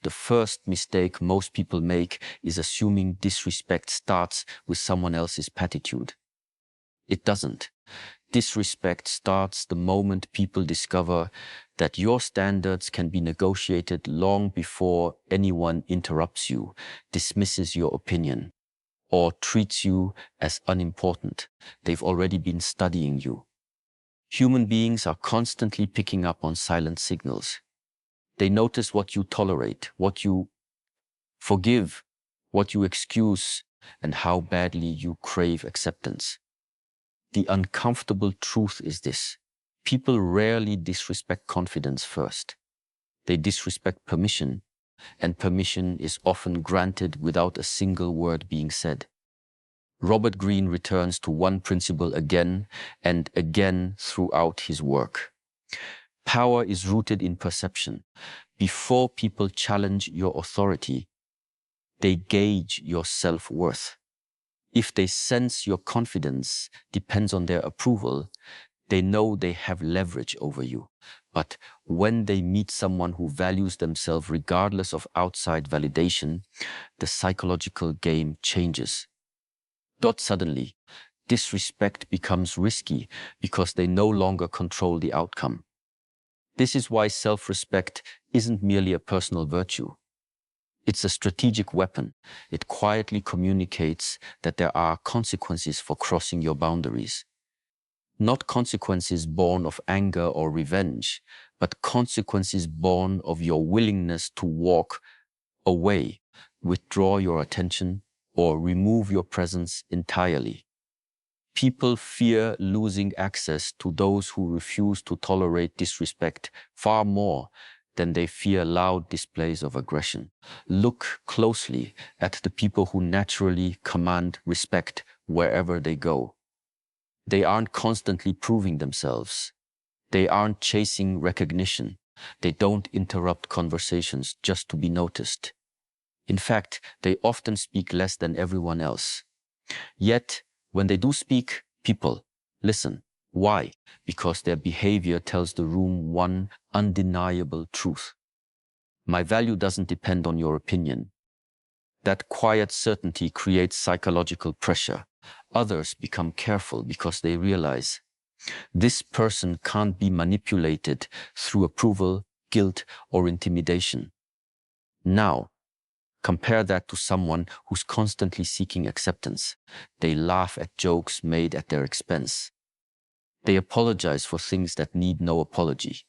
The first mistake most people make is assuming disrespect starts with someone else's attitude. It doesn't. Disrespect starts the moment people discover that your standards can be negotiated long before anyone interrupts you, dismisses your opinion, or treats you as unimportant. They've already been studying you. Human beings are constantly picking up on silent signals. They notice what you tolerate, what you forgive, what you excuse, and how badly you crave acceptance. The uncomfortable truth is this: people rarely disrespect confidence first. They disrespect permission, and permission is often granted without a single word being said. Robert Greene returns to one principle again and again throughout his work. Power is rooted in perception. Before people challenge your authority, they gauge your self-worth. If they sense your confidence depends on their approval, they know they have leverage over you. But when they meet someone who values themselves regardless of outside validation, the psychological game changes. Suddenly, disrespect becomes risky because they no longer control the outcome. This is why self-respect isn't merely a personal virtue. It's a strategic weapon. It quietly communicates that there are consequences for crossing your boundaries. Not consequences born of anger or revenge, but consequences born of your willingness to walk away, withdraw your attention, or remove your presence entirely. People fear losing access to those who refuse to tolerate disrespect far more than they fear loud displays of aggression. Look closely at the people who naturally command respect wherever they go. They aren't constantly proving themselves. They aren't chasing recognition. They don't interrupt conversations just to be noticed. In fact, they often speak less than everyone else. Yet, when they do speak, people listen. Why? Because their behavior tells the room one undeniable truth. My value doesn't depend on your opinion. That quiet certainty creates psychological pressure. Others become careful because they realize this person can't be manipulated through approval, guilt, or intimidation. Now, compare that to someone who's constantly seeking acceptance. They laugh at jokes made at their expense. They apologize for things that need no apology.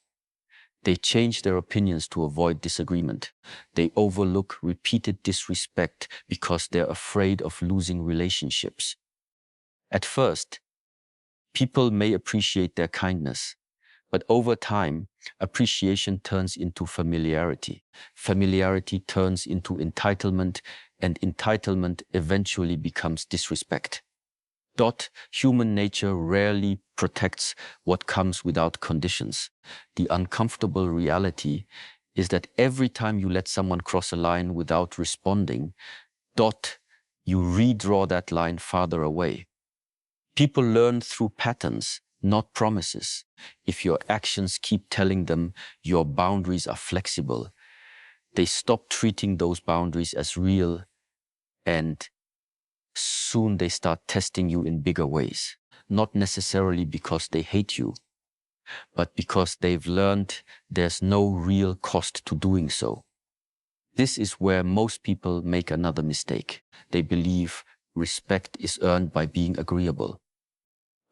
They change their opinions to avoid disagreement. They overlook repeated disrespect because they're afraid of losing relationships. At first, people may appreciate their kindness, but over time, appreciation turns into familiarity. Familiarity turns into entitlement, and entitlement eventually becomes disrespect. Human nature rarely protects what comes without conditions. The uncomfortable reality is that every time you let someone cross a line without responding, you redraw that line farther away. People learn through patterns, not promises. If your actions keep telling them your boundaries are flexible, they stop treating those boundaries as real, and soon they start testing you in bigger ways. Not necessarily because they hate you, but because they've learned there's no real cost to doing so. This is where most people make another mistake. They believe respect is earned by being agreeable.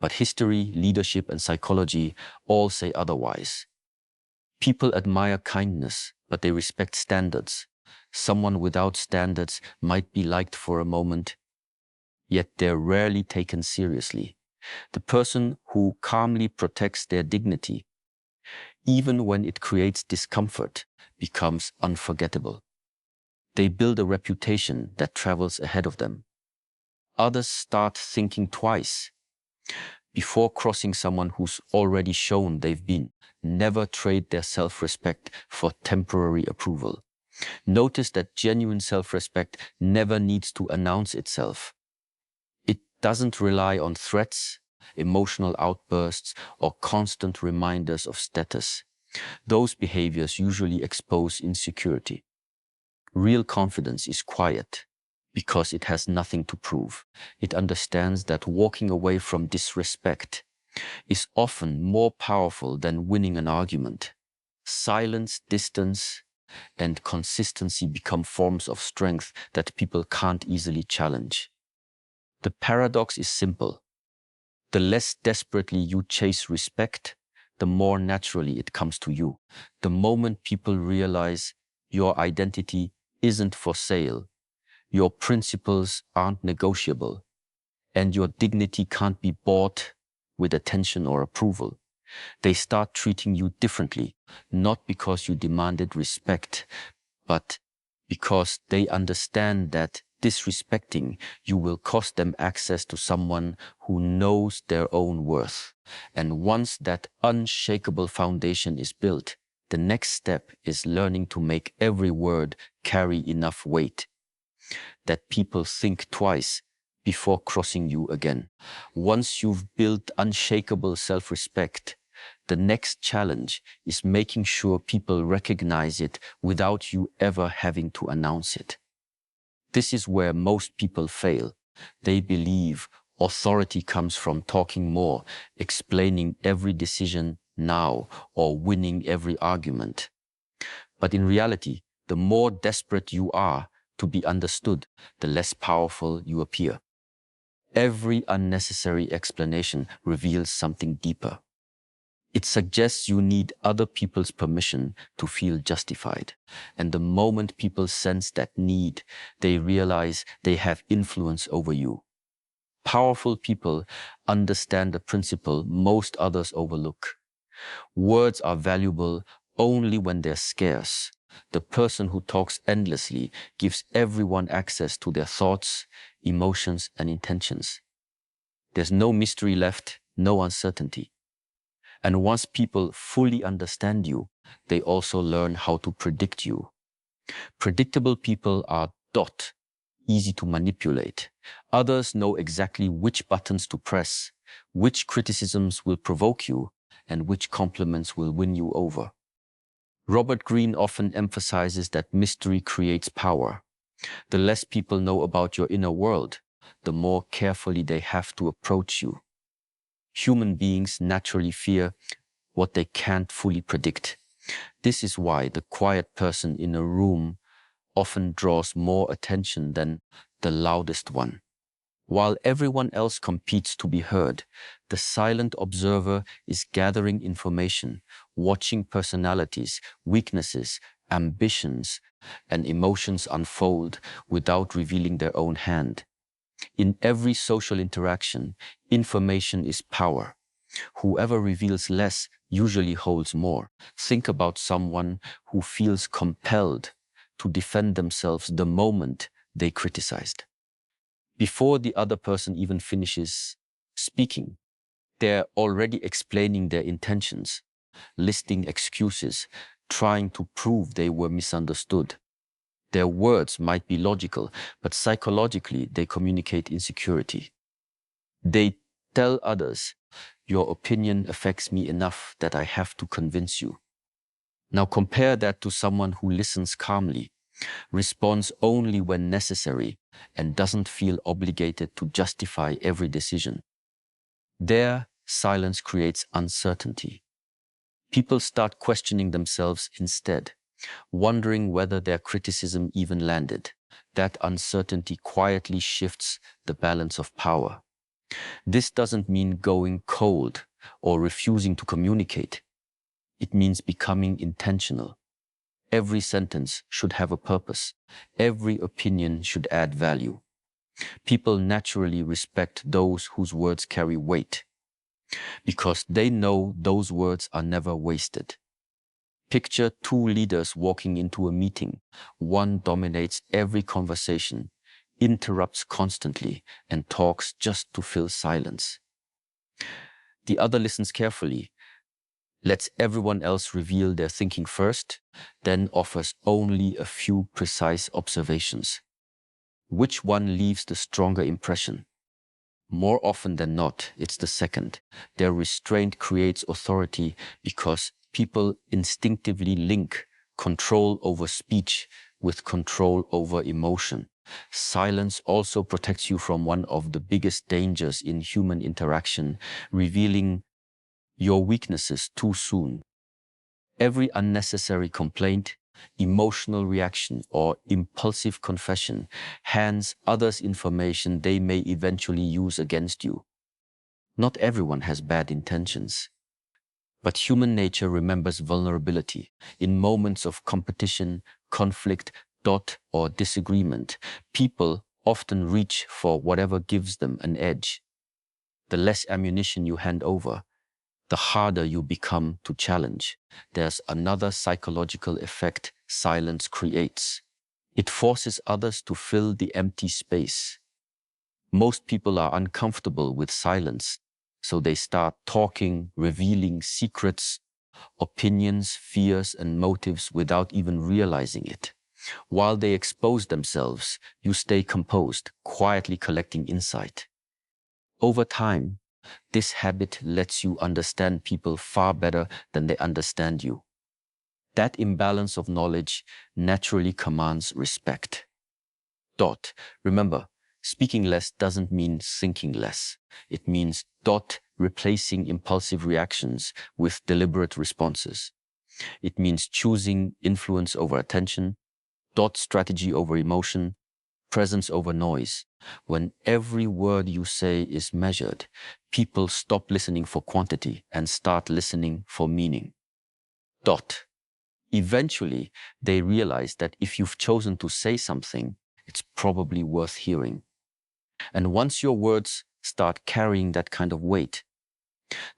But history, leadership, and psychology all say otherwise. People admire kindness, but they respect standards. Someone without standards might be liked for a moment, yet they're rarely taken seriously. The person who calmly protects their dignity, even when it creates discomfort, becomes unforgettable. They build a reputation that travels ahead of them. Others start thinking twice before crossing someone who's already shown they've been. Never trade their self-respect for temporary approval. Notice that genuine self-respect never needs to announce itself. It doesn't rely on threats, emotional outbursts, or constant reminders of status. Those behaviors usually expose insecurity. Real confidence is quiet because it has nothing to prove. It understands that walking away from disrespect is often more powerful than winning an argument. Silence, distance, and consistency become forms of strength that people can't easily challenge. The paradox is simple. The less desperately you chase respect, the more naturally it comes to you. The moment people realize your identity isn't for sale, your principles aren't negotiable, and your dignity can't be bought with attention or approval, they start treating you differently, not because you demanded respect, but because they understand that disrespecting you will cost them access to someone who knows their own worth. And once that unshakable foundation is built, the next step is learning to make every word carry enough weight that people think twice before crossing you again. Once you've built unshakable self-respect, the next challenge is making sure people recognize it without you ever having to announce it. This is where most people fail. They believe authority comes from talking more, explaining every decision now, or winning every argument. But in reality, the more desperate you are to be understood, the less powerful you appear. Every unnecessary explanation reveals something deeper. It suggests you need other people's permission to feel justified. And the moment people sense that need, they realize they have influence over you. Powerful people understand a principle most others overlook. Words are valuable only when they're scarce. The person who talks endlessly gives everyone access to their thoughts, emotions, and intentions. There's no mystery left, no uncertainty. And once people fully understand you, they also learn how to predict you. Predictable people are easy to manipulate. Others know exactly which buttons to press, which criticisms will provoke you, and which compliments will win you over. Robert Greene often emphasizes that mystery creates power. The less people know about your inner world, the more carefully they have to approach you. Human beings naturally fear what they can't fully predict. This is why the quiet person in a room often draws more attention than the loudest one. While everyone else competes to be heard, the silent observer is gathering information, watching personalities, weaknesses, ambitions, and emotions unfold without revealing their own hand. In every social interaction, information is power. Whoever reveals less usually holds more. Think about someone who feels compelled to defend themselves the moment they criticized. Before the other person even finishes speaking, they're already explaining their intentions, listing excuses, trying to prove they were misunderstood. Their words might be logical, but psychologically they communicate insecurity. They tell others, your opinion affects me enough that I have to convince you. Now compare that to someone who listens calmly, responds only when necessary, and doesn't feel obligated to justify every decision. Their silence creates uncertainty. People start questioning themselves instead, wondering whether their criticism even landed. That uncertainty quietly shifts the balance of power. This doesn't mean going cold or refusing to communicate. It means becoming intentional. Every sentence should have a purpose. Every opinion should add value. People naturally respect those whose words carry weight because they know those words are never wasted. Picture two leaders walking into a meeting. One dominates every conversation, interrupts constantly, and talks just to fill silence. The other listens carefully, lets everyone else reveal their thinking first, then offers only a few precise observations. Which one leaves the stronger impression? More often than not, it's the second. Their restraint creates authority because people instinctively link control over speech with control over emotion. Silence also protects you from one of the biggest dangers in human interaction, revealing your weaknesses too soon. Every unnecessary complaint, emotional reaction, or impulsive confession hands others information they may eventually use against you. Not everyone has bad intentions, but human nature remembers vulnerability. In moments of competition, conflict, or disagreement, people often reach for whatever gives them an edge. The less ammunition you hand over, the harder you become to challenge. There's another psychological effect silence creates. It forces others to fill the empty space. Most people are uncomfortable with silence, so they start talking, revealing secrets, opinions, fears, and motives without even realizing it. While they expose themselves, you stay composed, quietly collecting insight. Over time, this habit lets you understand people far better than they understand you. That imbalance of knowledge naturally commands respect. Remember, speaking less doesn't mean thinking less. It means replacing impulsive reactions with deliberate responses. It means choosing influence over attention, strategy over emotion, presence over noise. When every word you say is measured, people stop listening for quantity and start listening for meaning. Eventually, they realize that if you've chosen to say something, it's probably worth hearing. And once your words start carrying that kind of weight,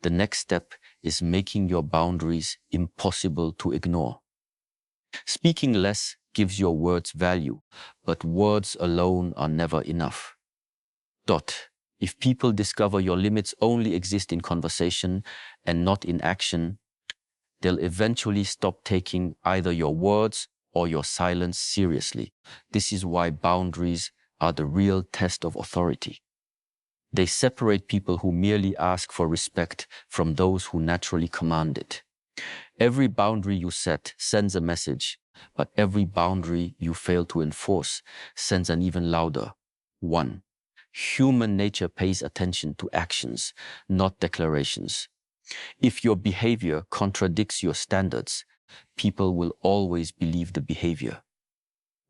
the next step is making your boundaries impossible to ignore. Speaking less gives your words value, but words alone are never enough. If people discover your limits only exist in conversation and not in action, they'll eventually stop taking either your words or your silence seriously. This is why boundaries are the real test of authority. They separate people who merely ask for respect from those who naturally command it. Every boundary you set sends a message, but every boundary you fail to enforce sends an even louder one. Human nature pays attention to actions, not declarations. If your behavior contradicts your standards, people will always believe the behavior.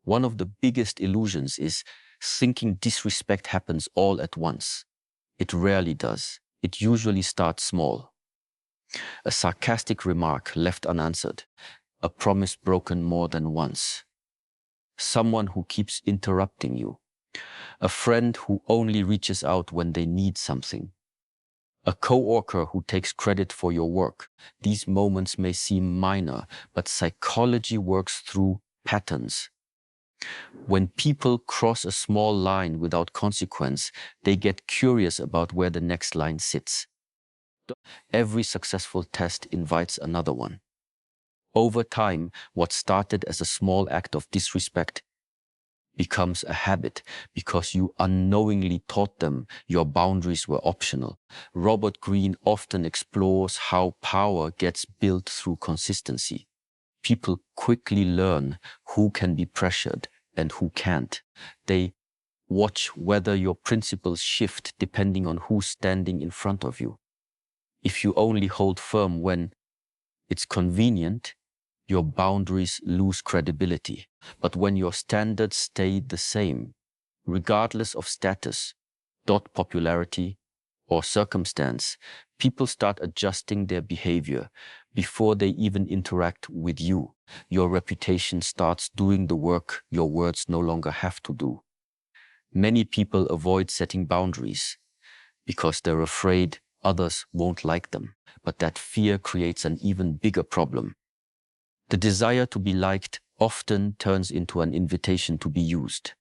One of the biggest illusions is thinking disrespect happens all at once. It rarely does. It usually starts small. A sarcastic remark left unanswered, a promise broken more than once, someone who keeps interrupting you, a friend who only reaches out when they need something, a coworker who takes credit for your work. These moments may seem minor, but psychology works through patterns. When people cross a small line without consequence, they get curious about where the next line sits. Every successful test invites another one. Over time, what started as a small act of disrespect becomes a habit because you unknowingly taught them your boundaries were optional. Robert Greene often explores how power gets built through consistency. People quickly learn who can be pressured and who can't. They watch whether your principles shift depending on who's standing in front of you. If you only hold firm when it's convenient, your boundaries lose credibility. But when your standards stay the same, regardless of status, popularity, or circumstance, people start adjusting their behavior before they even interact with you. Your reputation starts doing the work your words no longer have to do. Many people avoid setting boundaries because they're afraid others won't like them. But that fear creates an even bigger problem. The desire to be liked often turns into an invitation to be used.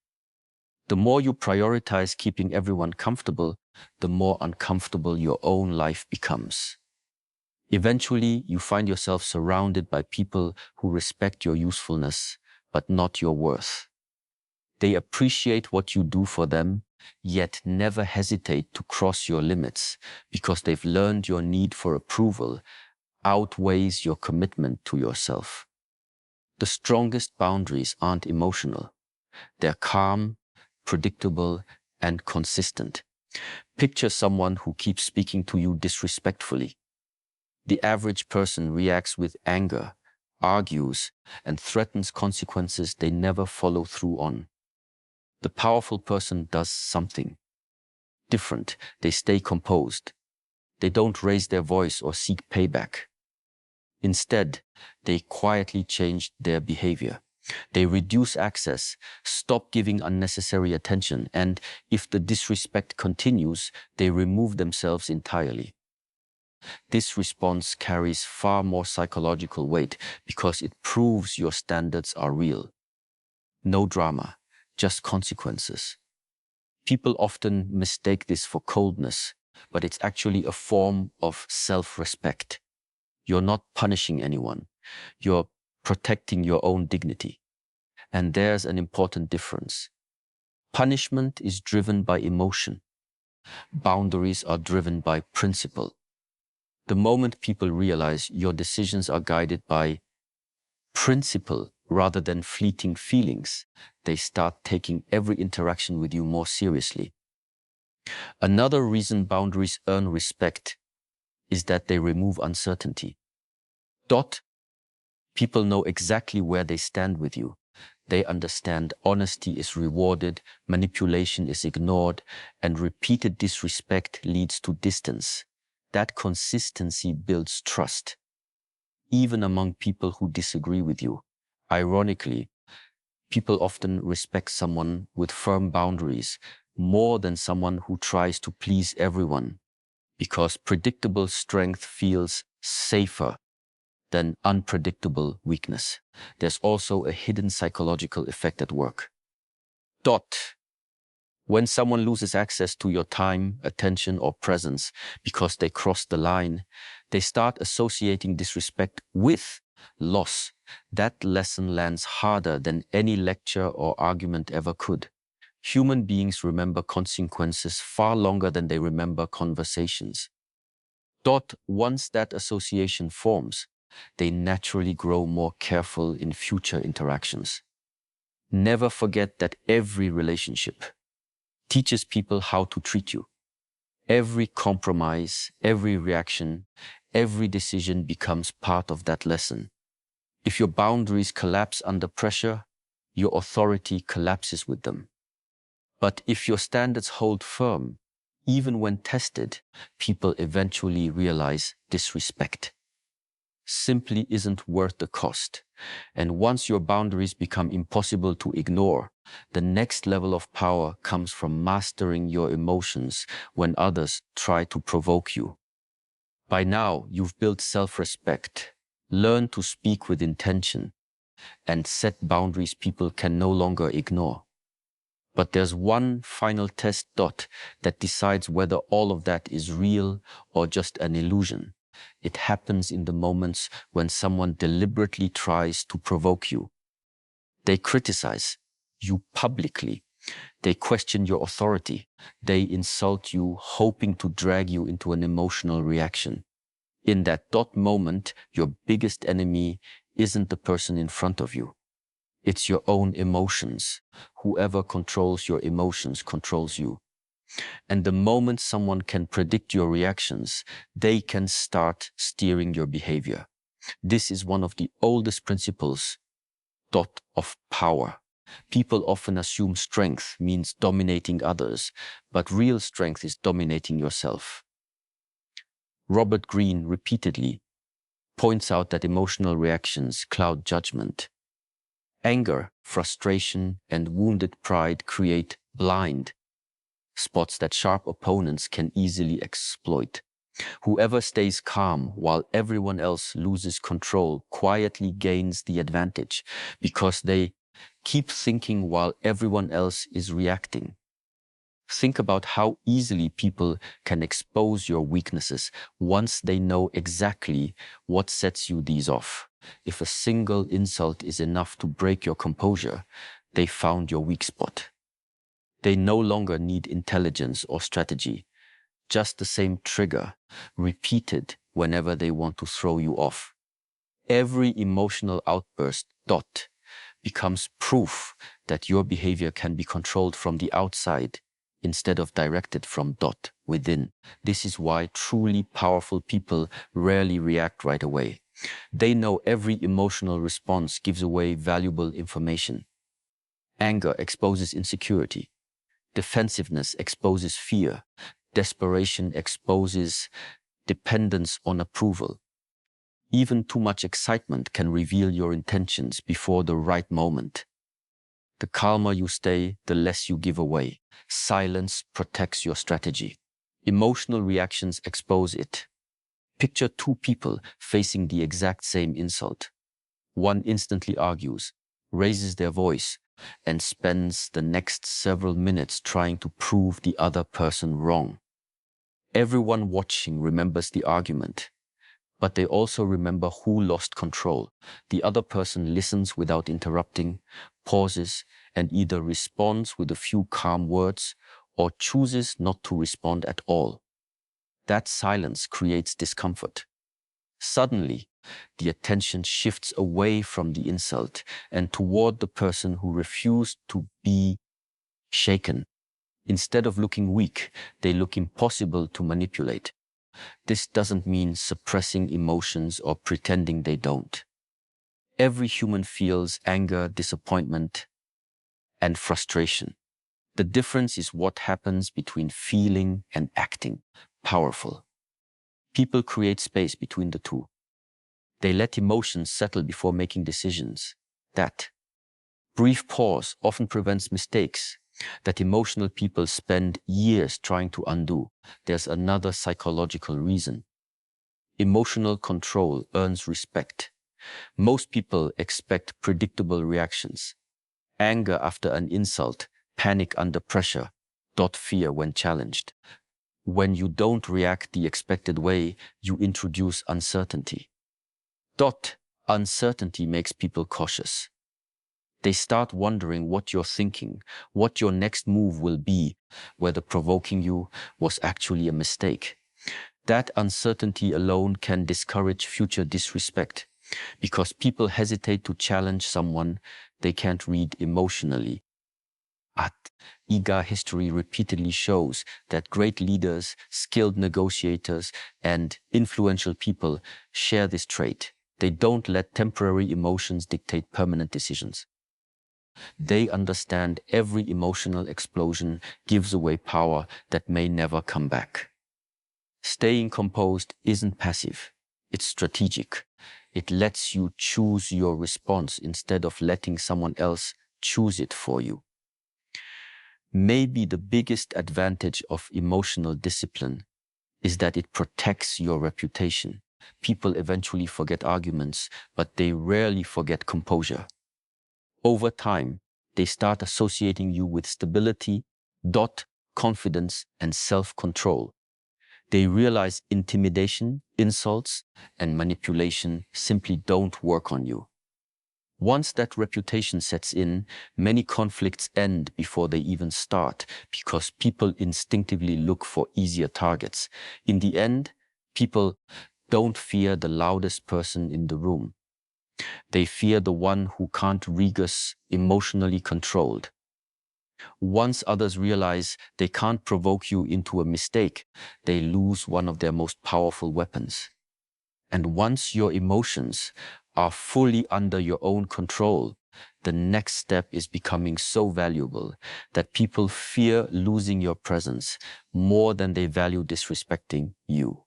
The more you prioritize keeping everyone comfortable, the more uncomfortable your own life becomes. Eventually, you find yourself surrounded by people who respect your usefulness, but not your worth. They appreciate what you do for them, yet never hesitate to cross your limits because they've learned your need for approval outweighs your commitment to yourself. The strongest boundaries aren't emotional. They're calm, predictable, and consistent. Picture someone who keeps speaking to you disrespectfully. The average person reacts with anger, argues, and threatens consequences they never follow through on. The powerful person does something different. They stay composed. They don't raise their voice or seek payback. Instead, they quietly change their behavior. They reduce access, stop giving unnecessary attention, and if the disrespect continues, they remove themselves entirely. This response carries far more psychological weight because it proves your standards are real. No drama, just consequences. People often mistake this for coldness, but it's actually a form of self-respect. You're not punishing anyone. You're protecting your own dignity. And there's an important difference. Punishment is driven by emotion. Boundaries are driven by principle. The moment people realize your decisions are guided by principle rather than fleeting feelings, they start taking every interaction with you more seriously. Another reason boundaries earn respect is that they remove uncertainty. People know exactly where they stand with you. They understand honesty is rewarded, manipulation is ignored, and repeated disrespect leads to distance. That consistency builds trust, even among people who disagree with you. Ironically, people often respect someone with firm boundaries more than someone who tries to please everyone, because predictable strength feels safer than unpredictable weakness. There's also a hidden psychological effect at work. When someone loses access to your time, attention, or presence because they crossed the line, they start associating disrespect with loss. That lesson lands harder than any lecture or argument ever could. Human beings remember consequences far longer than they remember conversations. Once that association forms, they naturally grow more careful in future interactions. Never forget that every relationship teaches people how to treat you. Every compromise, every reaction, every decision becomes part of that lesson. If your boundaries collapse under pressure, your authority collapses with them. But if your standards hold firm, even when tested, people eventually realize disrespect simply isn't worth the cost. And once your boundaries become impossible to ignore, the next level of power comes from mastering your emotions when others try to provoke you. By now, you've built self-respect, learned to speak with intention, and set boundaries people can no longer ignore. But there's one final test that decides whether all of that is real or just an illusion. It happens in the moments when someone deliberately tries to provoke you. They criticize you publicly. They question your authority. They insult you, hoping to drag you into an emotional reaction. In that moment, your biggest enemy isn't the person in front of you. It's your own emotions. Whoever controls your emotions controls you. And the moment someone can predict your reactions, they can start steering your behavior. This is one of the oldest principles of power. People often assume strength means dominating others, but real strength is dominating yourself. Robert Greene repeatedly points out that emotional reactions cloud judgment. Anger, frustration, and wounded pride create blind spots that sharp opponents can easily exploit. Whoever stays calm while everyone else loses control quietly gains the advantage because they keep thinking while everyone else is reacting. Think about how easily people can expose your weaknesses once they know exactly what sets you these off. If a single insult is enough to break your composure, they found your weak spot. They no longer need intelligence or strategy, just the same trigger, repeated whenever they want to throw you off. Every emotional outburst dot becomes proof that your behavior can be controlled from the outside instead of directed from dot within. This is why truly powerful people rarely react right away. They know every emotional response gives away valuable information. Anger exposes insecurity. Defensiveness exposes fear. Desperation exposes dependence on approval. Even too much excitement can reveal your intentions before the right moment. The calmer you stay, the less you give away. Silence protects your strategy. Emotional reactions expose it. Picture two people facing the exact same insult. One instantly argues, raises their voice, and spends the next several minutes trying to prove the other person wrong. Everyone watching remembers the argument, but they also remember who lost control. The other person listens without interrupting, pauses, and either responds with a few calm words or chooses not to respond at all. That silence creates discomfort. Suddenly, the attention shifts away from the insult and toward the person who refused to be shaken. Instead of looking weak, they look impossible to manipulate. This doesn't mean suppressing emotions or pretending they don't. Every human feels anger, disappointment, and frustration. The difference is what happens between feeling and acting. Powerful. People create space between the two. They let emotions settle before making decisions. That brief pause often prevents mistakes that emotional people spend years trying to undo. There's another psychological reason. Emotional control earns respect. Most people expect predictable reactions. Anger after an insult, panic under pressure, fear when challenged. When you don't react the expected way, you introduce uncertainty. Uncertainty makes people cautious. They start wondering what you're thinking, what your next move will be, whether provoking you was actually a mistake. That uncertainty alone can discourage future disrespect, because people hesitate to challenge someone they can't read emotionally. IGA history repeatedly shows that great leaders, skilled negotiators, and influential people share this trait. They don't let temporary emotions dictate permanent decisions. They understand every emotional explosion gives away power that may never come back. Staying composed isn't passive, it's strategic. It lets you choose your response instead of letting someone else choose it for you. Maybe the biggest advantage of emotional discipline is that it protects your reputation. People eventually forget arguments, but they rarely forget composure. Over time, they start associating you with stability, confidence, and self-control. They realize intimidation, insults, and manipulation simply don't work on you. Once that reputation sets in, many conflicts end before they even start because people instinctively look for easier targets. In the end, people don't fear the loudest person in the room. They fear the one who can't regus emotionally controlled. Once others realize they can't provoke you into a mistake, they lose one of their most powerful weapons. And once your emotions are fully under your own control, the next step is becoming so valuable that people fear losing your presence more than they value disrespecting you.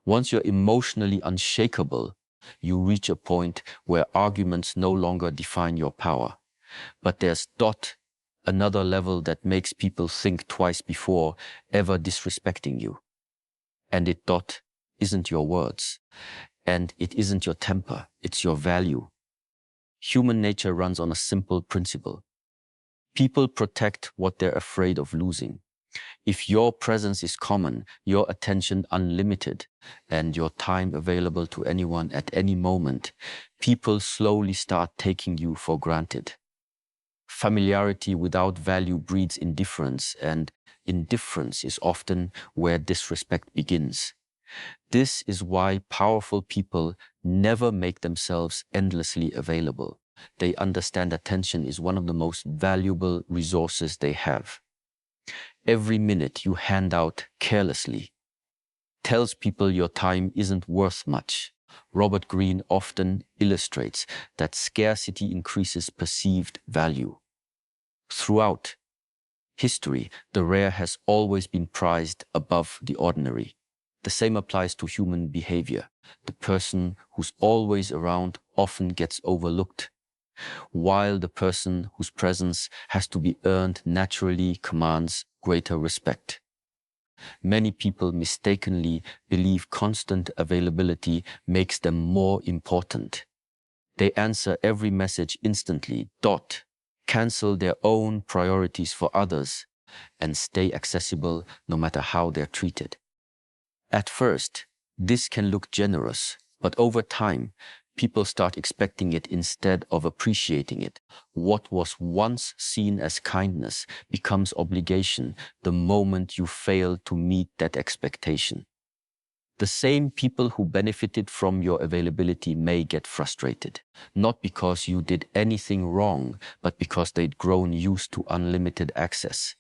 Once you're emotionally unshakable, you reach a point where arguments no longer define your power. But there's another level that makes people think twice before ever disrespecting you. And it isn't your words. And it isn't your temper, it's your value. Human nature runs on a simple principle. People protect what they're afraid of losing. If your presence is common, your attention unlimited, and your time available to anyone at any moment, people slowly start taking you for granted. Familiarity without value breeds indifference, and indifference is often where disrespect begins. This is why powerful people never make themselves endlessly available. They understand attention is one of the most valuable resources they have. Every minute you hand out carelessly tells people your time isn't worth much. Robert Greene often illustrates that scarcity increases perceived value. Throughout history, the rare has always been prized above the ordinary. The same applies to human behavior. The person who's always around often gets overlooked, while the person whose presence has to be earned naturally commands greater respect. Many people mistakenly believe constant availability makes them more important. They answer every message instantly, cancel their own priorities for others, and stay accessible no matter how they're treated. At first, this can look generous, but over time, people start expecting it instead of appreciating it. What was once seen as kindness becomes obligation the moment you fail to meet that expectation. The same people who benefited from your availability may get frustrated, not because you did anything wrong, but because they'd grown used to unlimited access.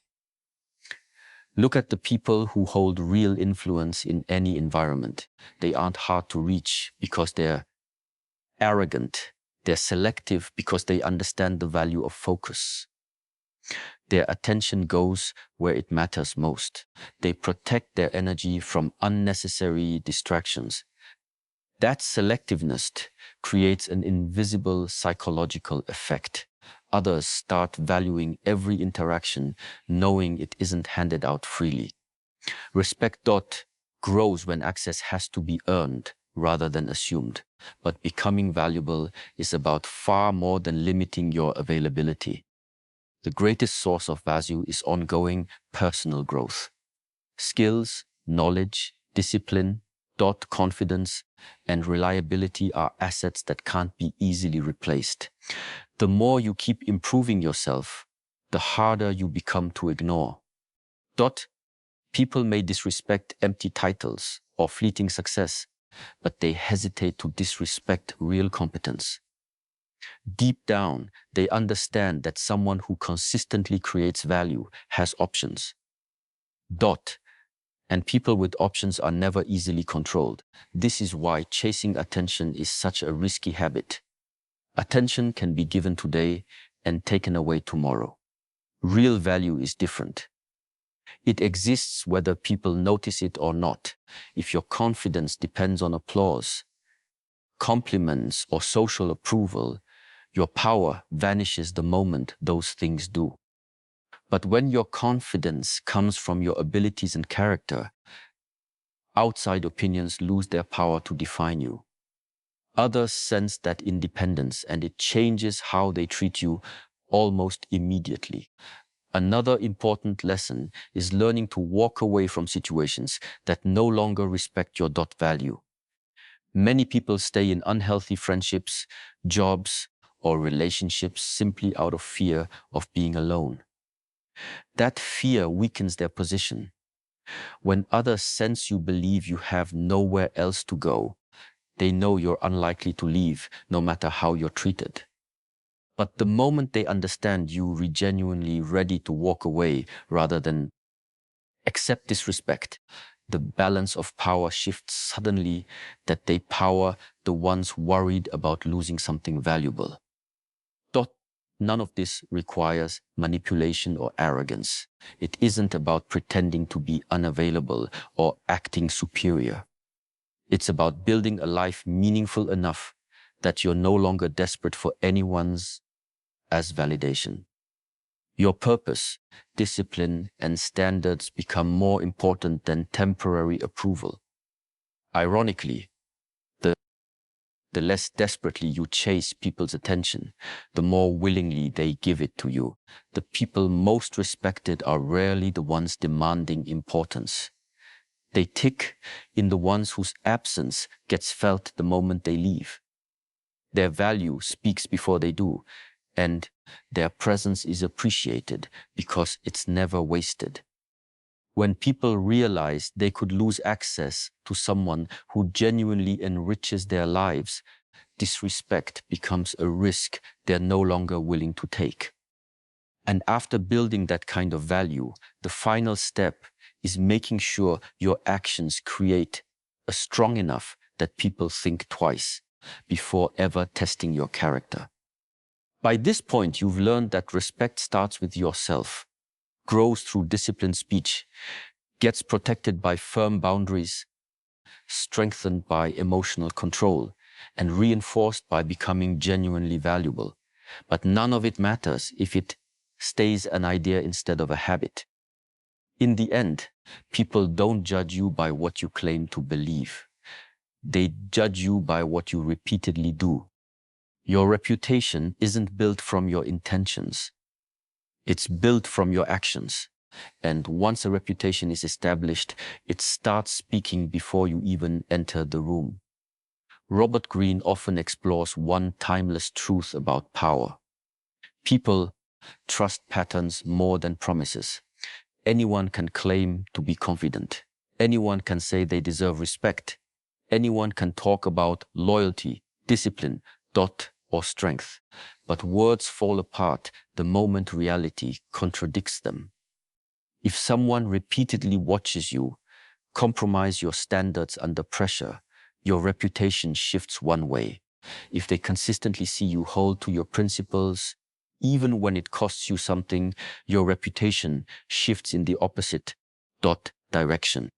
Look at the people who hold real influence in any environment. They aren't hard to reach because they're arrogant. They're selective because they understand the value of focus. Their attention goes where it matters most. They protect their energy from unnecessary distractions. That selectiveness creates an invisible psychological effect. Others start valuing every interaction, knowing it isn't handed out freely. Respect grows when access has to be earned rather than assumed. But becoming valuable is about far more than limiting your availability. The greatest source of value is ongoing personal growth. Skills, knowledge, discipline, confidence, and reliability are assets that can't be easily replaced. The more you keep improving yourself, the harder you become to ignore. People may disrespect empty titles or fleeting success, but they hesitate to disrespect real competence. Deep down, they understand that someone who consistently creates value has options. And people with options are never easily controlled. This is why chasing attention is such a risky habit. Attention can be given today and taken away tomorrow. Real value is different. It exists whether people notice it or not. If your confidence depends on applause, compliments, or social approval, your power vanishes the moment those things do. But when your confidence comes from your abilities and character, outside opinions lose their power to define you. Others sense that independence, and it changes how they treat you almost immediately. Another important lesson is learning to walk away from situations that no longer respect your value. Many people stay in unhealthy friendships, jobs, or relationships simply out of fear of being alone. That fear weakens their position. When others sense you believe you have nowhere else to go, they know you're unlikely to leave, no matter how you're treated. But the moment they understand you are genuinely ready to walk away rather than accept disrespect, the balance of power shifts suddenly, that they power the ones worried about losing something valuable. None of this requires manipulation or arrogance. It isn't about pretending to be unavailable or acting superior. It's about building a life meaningful enough that you're no longer desperate for anyone's validation. Your purpose, discipline, and standards become more important than temporary approval. Ironically, the less desperately you chase people's attention, the more willingly they give it to you. The people most respected are rarely the ones demanding importance. They tick in the ones whose absence gets felt the moment they leave. Their value speaks before they do, and their presence is appreciated because it's never wasted. When people realize they could lose access to someone who genuinely enriches their lives, disrespect becomes a risk they're no longer willing to take. And after building that kind of value, the final step is making sure your actions create a strong enough that people think twice before ever testing your character. By this point, you've learned that respect starts with yourself, grows through disciplined speech, gets protected by firm boundaries, strengthened by emotional control, and reinforced by becoming genuinely valuable. But none of it matters if it stays an idea instead of a habit. In the end, people don't judge you by what you claim to believe. They judge you by what you repeatedly do. Your reputation isn't built from your intentions. It's built from your actions. And once a reputation is established, it starts speaking before you even enter the room. Robert Greene often explores one timeless truth about power. People trust patterns more than promises. Anyone can claim to be confident. Anyone can say they deserve respect. Anyone can talk about loyalty, discipline, or strength. But words fall apart the moment reality contradicts them. If someone repeatedly watches you compromise your standards under pressure, your reputation shifts one way. If they consistently see you hold to your principles, even when it costs you something, your reputation shifts in the opposite direction.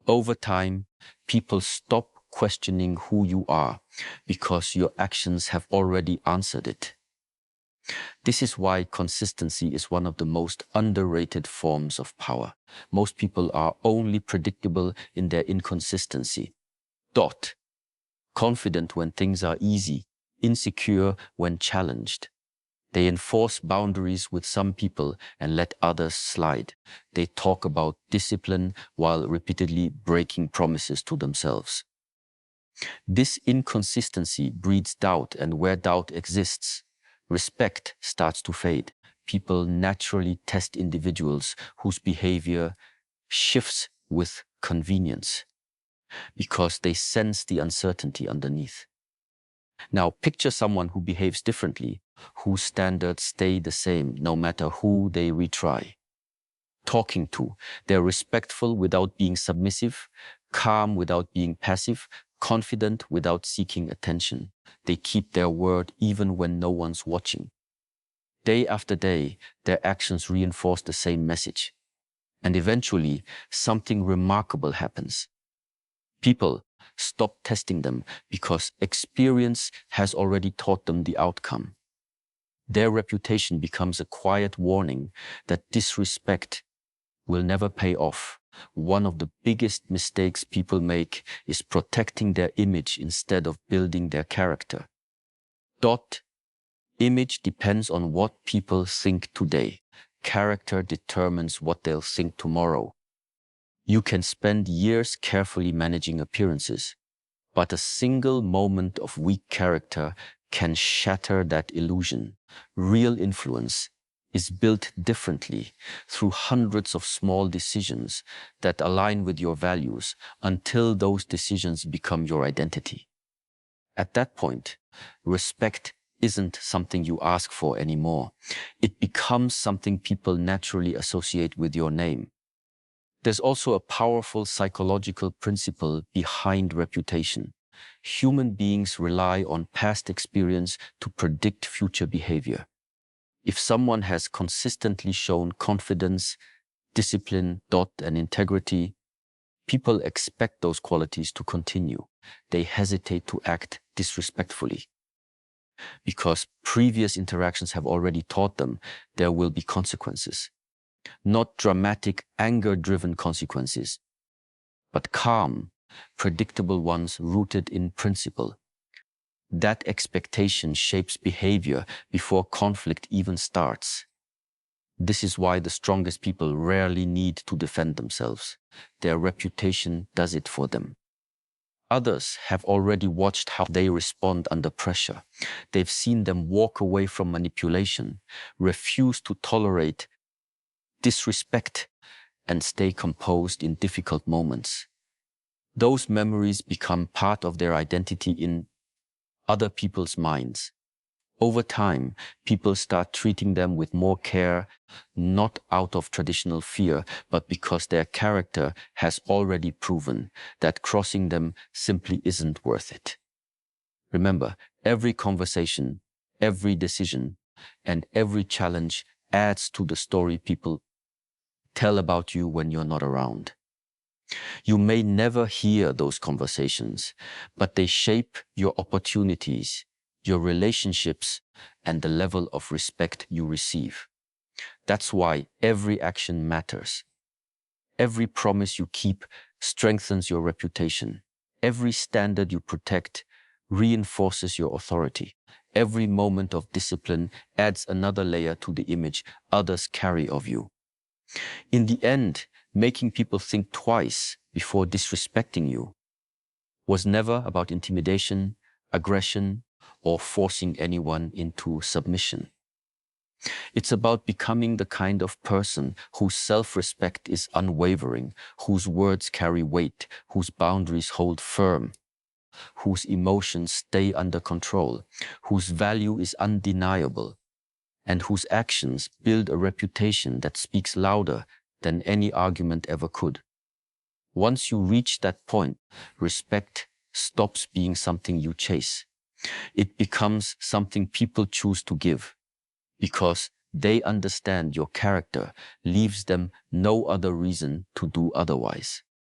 Over time, people stop questioning who you are because your actions have already answered it. This is why consistency is one of the most underrated forms of power. Most people are only predictable in their inconsistency. Confident when things are easy, insecure when challenged. They enforce boundaries with some people and let others slide. They talk about discipline while repeatedly breaking promises to themselves. This inconsistency breeds doubt, and where doubt exists, respect starts to fade. People naturally test individuals whose behavior shifts with convenience because they sense the uncertainty underneath. Now, picture someone who behaves differently, whose standards stay the same no matter who they retry. Talking to, they're respectful without being submissive, calm without being passive, confident without seeking attention. They keep their word even when no one's watching. Day after day, their actions reinforce the same message. And eventually, something remarkable happens. People stop testing them because experience has already taught them the outcome. Their reputation becomes a quiet warning that disrespect will never pay off. One of the biggest mistakes people make is protecting their image instead of building their character. Image depends on what people think today. Character determines what they'll think tomorrow. You can spend years carefully managing appearances, but a single moment of weak character can shatter that illusion. Real influence is built differently through hundreds of small decisions that align with your values until those decisions become your identity. At that point, respect isn't something you ask for anymore. It becomes something people naturally associate with your name. There's also a powerful psychological principle behind reputation. Human beings rely on past experience to predict future behavior. If someone has consistently shown confidence, discipline, and integrity, people expect those qualities to continue. They hesitate to act disrespectfully because previous interactions have already taught them there will be consequences. Not dramatic, anger-driven consequences, but calm, predictable ones rooted in principle. That expectation shapes behavior before conflict even starts. This is why the strongest people rarely need to defend themselves. Their reputation does it for them. Others have already watched how they respond under pressure. They've seen them walk away from manipulation, refuse to tolerate disrespect, and stay composed in difficult moments. Those memories become part of their identity in other people's minds. Over time, people start treating them with more care, not out of traditional fear, but because their character has already proven that crossing them simply isn't worth it. Remember, every conversation, every decision, and every challenge adds to the story people tell about you when you're not around. You may never hear those conversations, but they shape your opportunities, your relationships, and the level of respect you receive. That's why every action matters. Every promise you keep strengthens your reputation. Every standard you protect reinforces your authority. Every moment of discipline adds another layer to the image others carry of you. In the end, making people think twice before disrespecting you was never about intimidation, aggression, or forcing anyone into submission. It's about becoming the kind of person whose self-respect is unwavering, whose words carry weight, whose boundaries hold firm, whose emotions stay under control, whose value is undeniable, and whose actions build a reputation that speaks louder than any argument ever could. Once you reach that point, respect stops being something you chase. It becomes something people choose to give, because they understand your character leaves them no other reason to do otherwise.